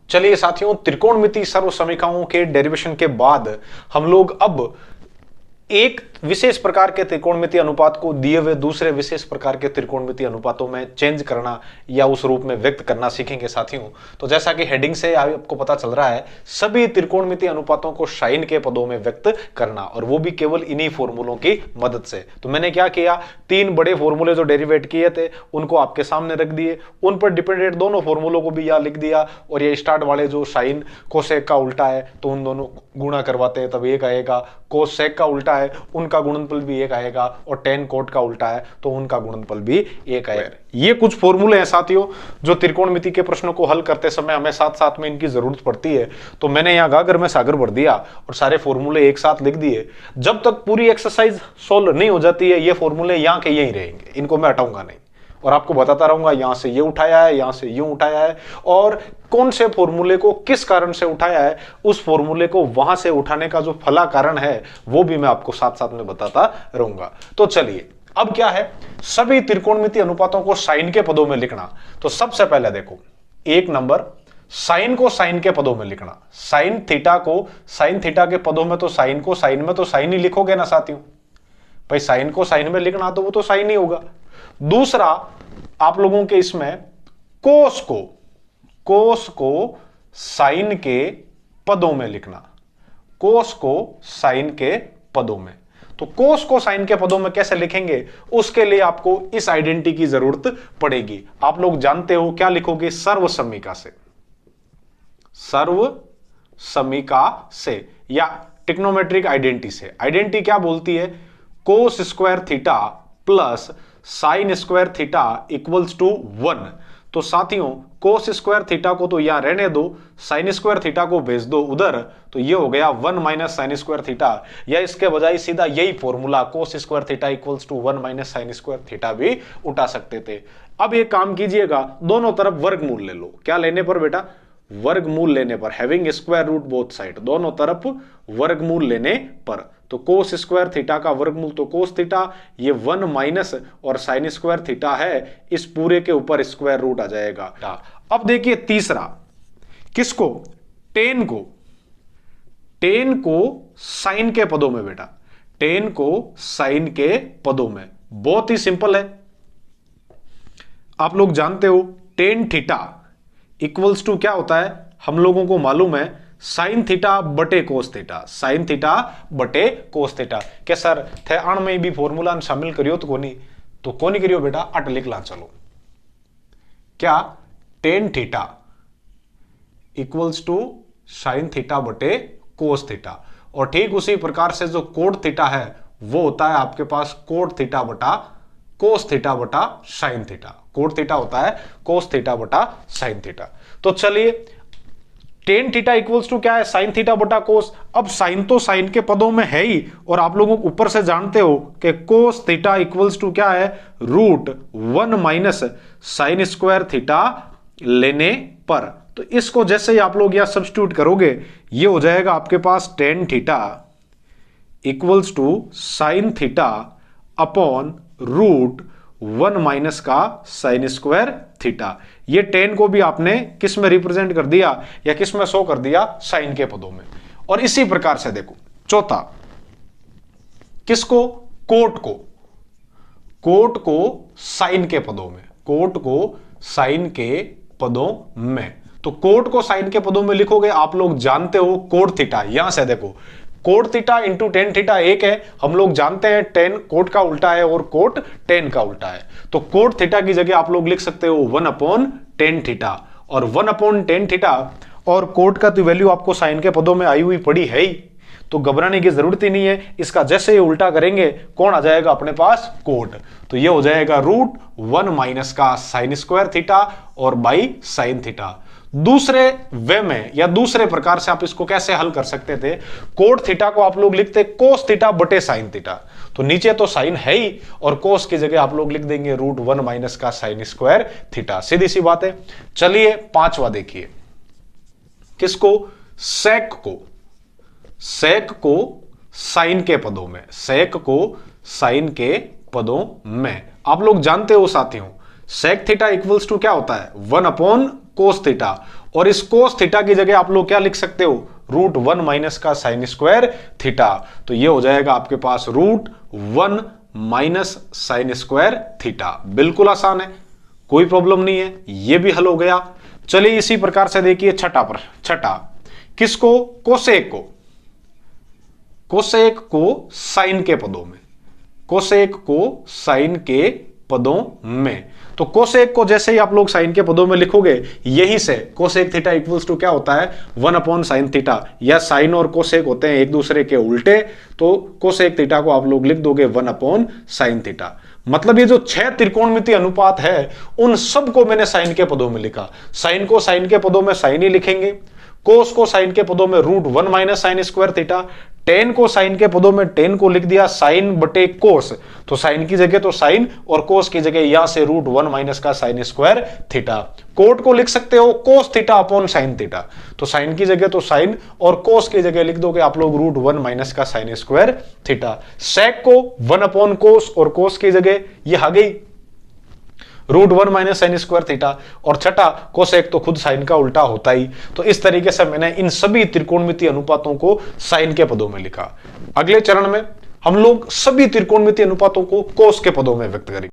चलिए साथियों, त्रिकोणमिति सर्व समीकरणों के डेरिवेशन के बाद हम लोग अब एक विशेष प्रकार के त्रिकोणमिति अनुपात को दिए हुए दूसरे विशेष प्रकार के त्रिकोणमिति अनुपातों में चेंज करना या उस रूप में व्यक्त करना सीखेंगे साथियों। तो जैसा कि हेडिंग से आपको पता चल रहा है, सभी त्रिकोणमिति अनुपातों को साइन के पदों में व्यक्त करना, और वो भी केवल इन्हीं फॉर्मूलों की मदद से। तो मैंने क्या किया, तीन बड़े फॉर्मूले जो डेरिवेट किए थे उनको आपके सामने रख दिए, उन पर डिपेंडेंट दोनों फॉर्मूलों को भी यहां लिख दिया, और ये स्टार्ट वाले जो साइन कोसेक का उल्टा है तो उन दोनों गुणा करवाते हैं तब एक आएगा, कोसेक का उल्टा है उनका गुणनफल भी एक आएगा, और टेन कोट का उल्टा है तो उनका गुणनफल भी एक आएगा। ये कुछ फॉर्मूले हैं साथियों जो त्रिकोणमिति के प्रश्नों को हल करते समय हमें साथ साथ में इनकी जरूरत पड़ती है। तो मैंने यहां गागर में सागर भर दिया और सारे फॉर्मूले एक साथ लिख दिए। जब तक पूरी एक्सरसाइज सोल्व नहीं हो जाती है ये फॉर्मूले यहां के यहीं रहेंगे, इनको मैं हटाऊंगा नहीं, और आपको बताता रहूंगा यहां से ये उठाया है, यहां से यूं उठाया है, और कौन से फॉर्मूले को किस कारण से उठाया है, उस फॉर्मूले को वहां से उठाने का जो फला कारण है वो भी मैं आपको साथ साथ में बताता रहूंगा। तो चलिए, अब क्या है, सभी त्रिकोणमिति अनुपातों को साइन के पदों में लिखना। तो सबसे पहले देखो, एक नंबर, साइन को साइन के पदों में लिखना। साइन थीटा को साइन थीटा के पदों में, तो साइन को साइन में तो साइन ही लिखोगे ना साथियों, भाई साइन को साइन में लिखना तो वो तो साइन ही होगा। दूसरा, आप लोगों के इसमें कोस को साइन के पदों में लिखना, कोस को साइन के पदों में। तो कोस को साइन के पदों में कैसे लिखेंगे, उसके लिए आपको इस आइडेंटिटी की जरूरत पड़ेगी। आप लोग जानते हो क्या लिखोगे, सर्व समीका से, सर्व समीका से या ट्रिग्नोमेट्रिक आइडेंटिटी से। आइडेंटिटी क्या बोलती है, cos square theta plus sine square theta equals to 1। तो साथियों, कोस स्क्वायर थीटा को तो यहां रहने दो, साइन स्क्वायर थीटा को भेज दो उधर, तो ये हो गया 1 माइनस साइन स्क्वायर थीटा, या इसके बजाय सीधा यही formula cos square theta equals to 1 minus sine square theta भी उठा सकते थे। अब एक काम कीजिएगा, दोनों तरफ वर्गमूल ले लो। क्या लेने पर बेटा, वर्गमूल लेने पर, having square root both side, दोनों तरफ वर्गमूल लेने पर। तो कोस स्क्वायर थीटा का वर्गमूल तो कोस थीटा, ये 1 माइनस और साइन स्क्वायर थीटा है, इस पूरे के ऊपर स्क्वायर रूट आ जाएगा। अब देखिए तीसरा, किसको, टेन को, टेन को साइन के पदों में बेटा, टेन को साइन के पदों में। बहुत ही सिंपल है, आप लोग जानते हो टेन थीटा इक्वल्स टू क्या होता है, हम लोगों को मालूम है साइन थीटा बटे कोस थीटा, साइन थीटा बटे कोस थीटा। क्या सर थे अण में भी फॉर्मूला शामिल करियो तो कोनी करियो बेटा, अट लिख ला चलो। क्या, tan theta equals to sine theta बटे कोस थीटा, और ठीक उसी प्रकार से जो कोट थीटा है वो होता है आपके पास कोट थीटा बटा कोस थीटा बटा साइन थीटा, कोट थीटा होता है कोस थीटा बटा साइन थीटा। तो चलिए, टेन थीटा इक्वल्स टू क्या है, साइन थीटा बटा कोस। अब साइन तो साइन के पदों में है ही, और आप लोगों को ऊपर से जानते हो कि कोस थीटा इक्वल्स टू क्या है, root 1 minus sine square theta लेने पर। तो इसको जैसे ही आप लोग यहां सब्स्टिट्यूट करोगे, ये हो जाएगा आपके पास tan theta equals to sine theta upon root 1 minus का साइन स्क्वायर थीटा। ये टेन को भी आपने किस में रिप्रेजेंट कर दिया या किस में शो कर दिया, साइन के पदों में। और इसी प्रकार से देखो चौथा, किसको, कोट को, कोट को साइन के पदों में, कोट को साइन के पदों में। तो कोट को साइन के पदों में लिखोगे, आप लोग जानते हो कोट थीटा, यहां से देखो cot theta into tan theta एक है, हम लोग जानते हैं टेन कोट का उल्टा है और कोट टेन का उल्टा है। तो कोट थीटा की जगह आप लोग लिख सकते हो 1 अपॉन टेन थीटा, और 1 अपॉन टेन थीटा, और कोट का तो वैल्यू आपको साइन के पदों में आई हुई पड़ी है ही, तो घबराने की जरूरत ही नहीं है। इसका जैसे ही उल्टा करेंगे कौन आ जाएगा अपने पास, कोट। तो ये हो जाएगा रूट 1 माइनस का साइन स्क्वायर थीटा और बाई साइन थीटा। दूसरे वे में या दूसरे प्रकार से आप इसको कैसे हल कर सकते थे, कोट थीटा को आप लोग लिखते कोस थीटा बटे साइन थीटा, तो नीचे तो साइन है ही, और कोस की जगह आप लोग लिख देंगे रूट 1 माइनस का साइन स्क्वायर थीटा। सीधी सी बात है। चलिए पांचवा देखिए, किसको, सेक को, सेक को साइन के पदों में, सेक को साइन के पदों में। आप लोग जानते हो साथियों, सेक थीटा इक्वल्स टू क्या होता है, 1 अपॉन कोस थीटा, और इस कोस थीटा की जगह आप लोग क्या लिख सकते हो, √1 माइनस का साइन स्क्वायर थीटा। तो ये हो जाएगा आपके पास √1 माइनस साइन स्क्वायर थीटा। बिल्कुल आसान है, कोई प्रॉब्लम नहीं है, ये भी हल हो गया। चलिए इसी प्रकार से देखिए छठा किसको, कोसेक को साइन के पदों में, कोसेक को साइन के पदों में। तो कोसेक को जैसे ही आप लोग साइन के पदों में लिखोगे, यही से कोसेक थीटा इक्वल्स टू क्या होता है, 1 साइन थीटा, या साइन और कोसेक होते हैं एक दूसरे के उल्टे, तो कोसेक थीटा को आप लोग लिख दोगे 1 साइन थीटा। मतलब ये जो 6 त्रिकोणमितीय अनुपात है, उन सबको मैंने साइन के पदों में लिखा। साइन को साइन के पदों में साइन ही लिखेंगे, कोस को साइन के पदों में √1 minus sine square theta, ten को साइन के पदों में टेन को लिख दिया साइन बटे कोस, तो साइन की जगह तो साइन और कोस की जगह यहां से √1 माइनस का साइन स्क्वायर थीटा। कोट को लिख सकते हो cos theta upon sine theta, तो साइन की जगह तो साइन और कोस की जगह लिख दोगे आप लोग √1 माइनस का साइन स्क्वायर थीटा। सेक को 1 कोस और कोस की जगह ये आ गई √1 माइनस साइन स्क्वायर थीटा। और छठा कोसेक तो खुद साइन का उल्टा होता ही। तो इस तरीके से मैंने इन सभी त्रिकोणमितीय अनुपातों को साइन के पदों में लिखा। अगले चरण में हम लोग सभी त्रिकोणमितीय अनुपातों को कोस के पदों में व्यक्त करेंगे।